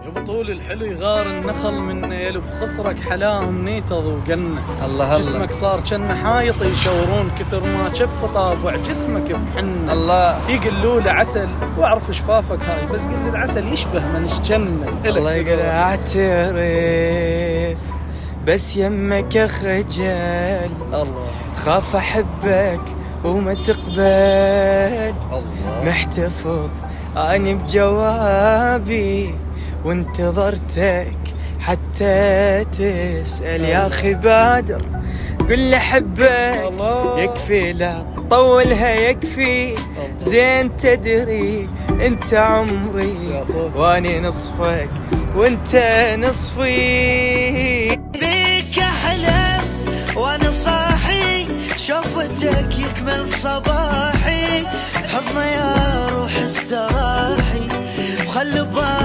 بطول الحلو يغار النخل من نيل، بخصرك حلاهم نيتض وقنه. الله جسمك صار كأنه حايط يشورون، كثر ما شف طابع جسمك بحنه. الله يقولوا له عسل واعرف شفافك هاي، بس قل لي العسل يشبه من الجنة. الله يقول اعترف بس يمك خجل، الله خاف احبك وما تقبل. الله محتفظ اني بجوابي وانتظرتك حتى تسأل. يا اخي بادر قل لي حبك يكفي، لا طولها يكفي. زين تدري انت عمري واني نصفك وانت نصفي. بيك احلم وانا صاحي، شوفتك يكمل صباحي. حضن يا روح استراحي وخلي بالي